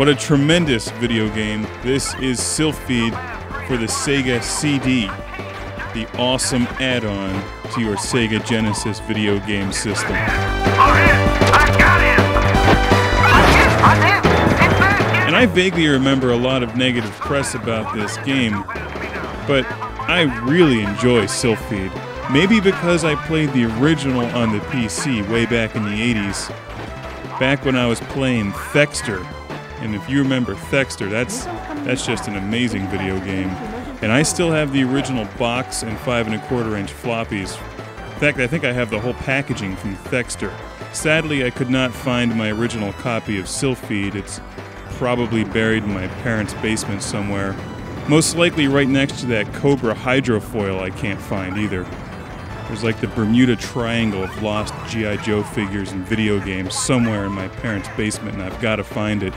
What a tremendous video game. This is Silpheed for the Sega CD, the awesome add-on to your Sega Genesis video game system. And I vaguely remember a lot of negative press about this game, but I really enjoy Silpheed. Maybe because I played the original on the PC way back in the 80s, back when I was playing Thexter. And if you remember Thexter, that's just an amazing video game. And I still have the original box and 5 1/4-inch floppies. In fact, I think I have the whole packaging from Thexter. Sadly, I could not find my original copy of Silpheed. It's probably buried in my parents' basement somewhere. Most likely right next to that Cobra hydrofoil I can't find either. There's like the Bermuda Triangle of lost G.I. Joe figures and video games somewhere in my parents' basement, and I've got to find it.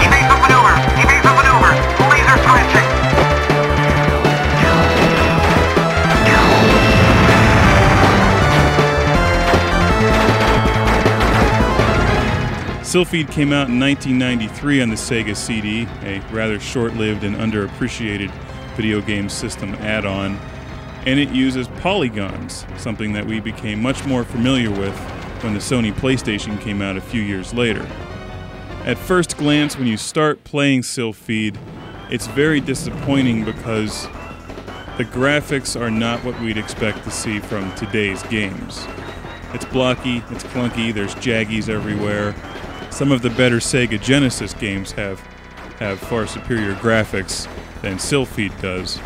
Evasive maneuver! Evasive maneuver! Laser switching! Silpheed came out in 1993 on the Sega CD, a rather short-lived and underappreciated video game system add-on, and it uses polygons, something that we became much more familiar with when the Sony PlayStation came out a few years later. At first glance, when you start playing Silpheed, it's very disappointing because the graphics are not what we'd expect to see from today's games. It's blocky, it's clunky, there's jaggies everywhere. Some of the better Sega Genesis games have far superior graphics than Silpheed does.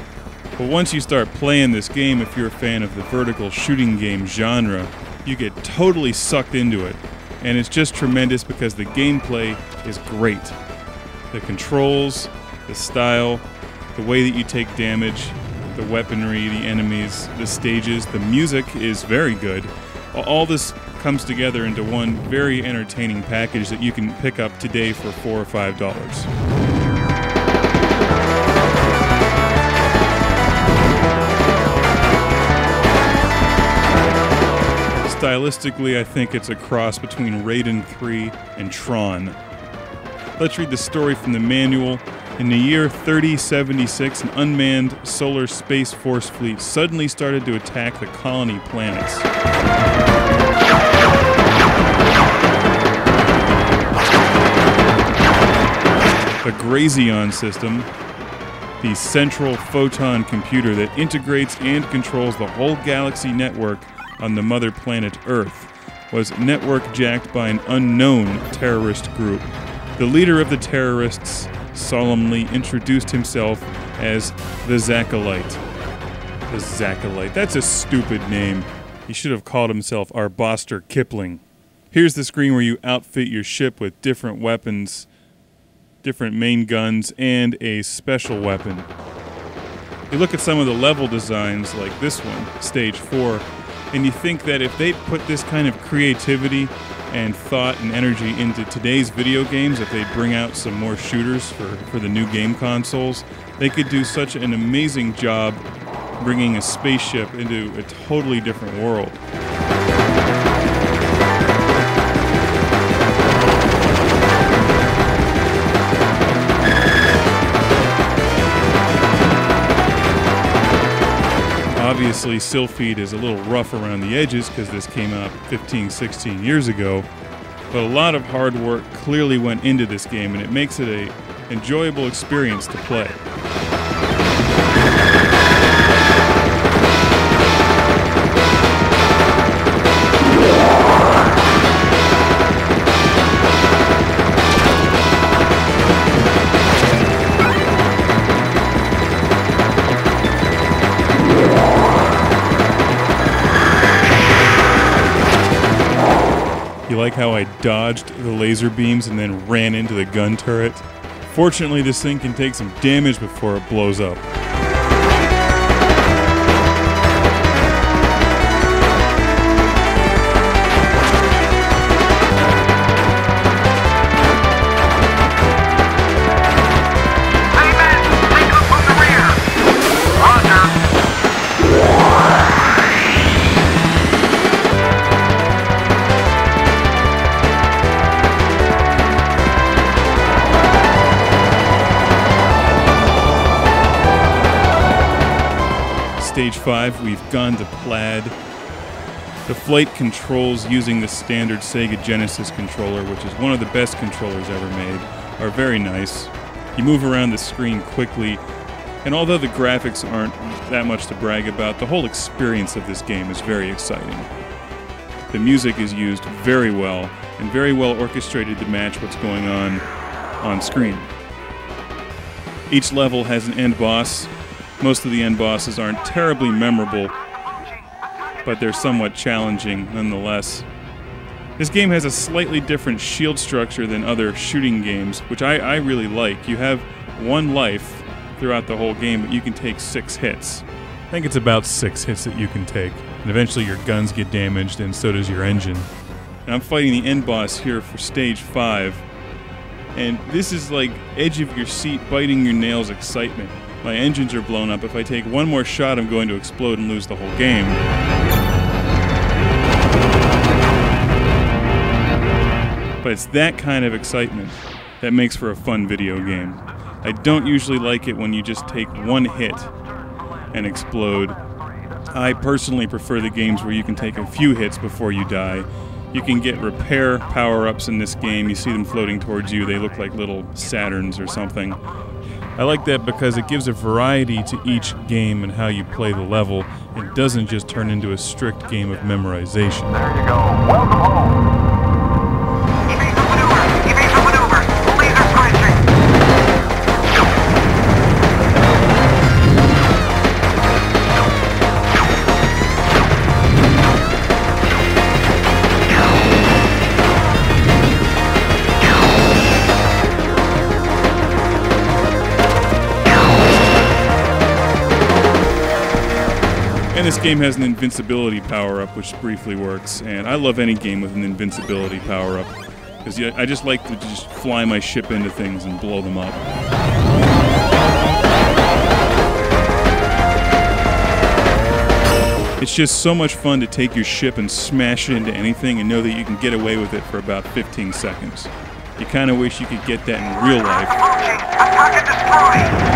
But once you start playing this game, if you're a fan of the vertical shooting game genre, you get totally sucked into it. And it's just tremendous because the gameplay is great. The controls, the style, the way that you take damage, the weaponry, the enemies, the stages, the music is very good. All this comes together into one very entertaining package that you can pick up today for $4 or $5. Stylistically, I think it's a cross between Raiden 3 and Tron. Let's read the story from the manual. In the year 3076, an unmanned solar space force fleet suddenly started to attack the colony planets. The Grazion system, the central photon computer that integrates and controls the whole galaxy network on the mother planet Earth, was network jacked by an unknown terrorist group. The leader of the terrorists solemnly introduced himself as the Zakalite. The Zakalite. That's a stupid name. He should have called himself Arboster Kipling. Here's the screen where you outfit your ship with different weapons, different main guns, and a special weapon. You look at some of the level designs, like this one, Stage 4, and you think that if they put this kind of creativity and thought and energy into today's video games, if they bring out some more shooters for the new game consoles, they could do such an amazing job bringing a spaceship into a totally different world. Obviously, Silpheed is a little rough around the edges because this came out 15, 16 years ago, but a lot of hard work clearly went into this game, and it makes it an enjoyable experience to play. You like how I dodged the laser beams and then ran into the gun turret? Fortunately, this thing can take some damage before it blows up. Stage 5, we've gone to plaid. The flight controls using the standard Sega Genesis controller, which is one of the best controllers ever made, are very nice. You move around the screen quickly, and although the graphics aren't that much to brag about, the whole experience of this game is very exciting. The music is used very well, and very well orchestrated to match what's going on screen. Each level has an end boss. Most of the end bosses aren't terribly memorable, but they're somewhat challenging nonetheless. This game has a slightly different shield structure than other shooting games, which I really like. You have one life throughout the whole game, but you can take 6 hits. I think it's about 6 hits that you can take, and eventually your guns get damaged, and so does your engine. And I'm fighting the end boss here for Stage 5, and this is like edge of your seat, biting your nails excitement. My engines are blown up. If I take one more shot, I'm going to explode and lose the whole game. But it's that kind of excitement that makes for a fun video game. I don't usually like it when you just take one hit and explode. I personally prefer the games where you can take a few hits before you die. You can get repair power-ups in this game. You see them floating towards you. They look like little Saturns or something. I like that because it gives a variety to each game and how you play the level. It doesn't just turn into a strict game of memorization. There you go. Welcome home. Evasive maneuver. Evasive maneuver. Laser crunching. And this game has an invincibility power-up, which briefly works. And I love any game with an invincibility power-up, because I just like to just fly my ship into things and blow them up. It's just so much fun to take your ship and smash it into anything and know that you can get away with it for about 15 seconds. You kind of wish you could get that in real life. Attack and destroy.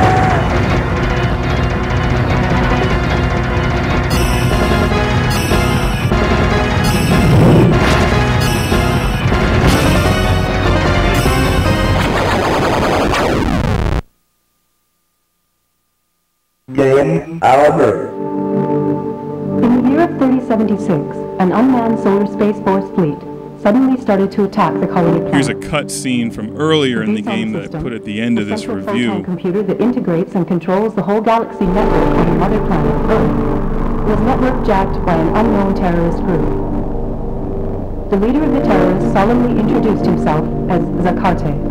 Game over. In the year of 3076, an unmanned solar space force fleet suddenly started to attack the colony planet. Here's a cut scene from earlier in the game that I put at the end of this review. A computer that integrates and controls the whole galaxy network on the mother planet, Earth, was network jacked by an unknown terrorist group. The leader of the terrorists solemnly introduced himself as Zakarte.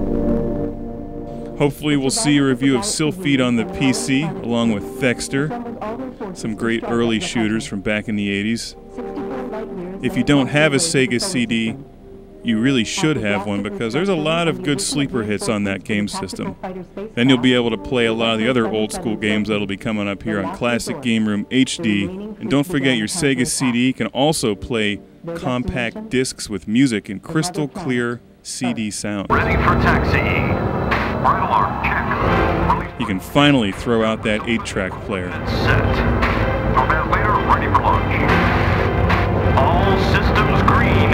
Hopefully we'll see a review of Silpheed on the PC, along with Thexter, some great early shooters from back in the 80s. If you don't have a Sega CD, you really should have one, because there's a lot of good sleeper hits on that game system. Then you'll be able to play a lot of the other old school games that'll be coming up here on Classic Game Room HD. And don't forget, your Sega CD can also play compact discs with music in crystal clear CD sound. Ready for taxi. Right alarm check. You can finally throw out that 8-track player. Set. Torpedo ready for launch. All systems green.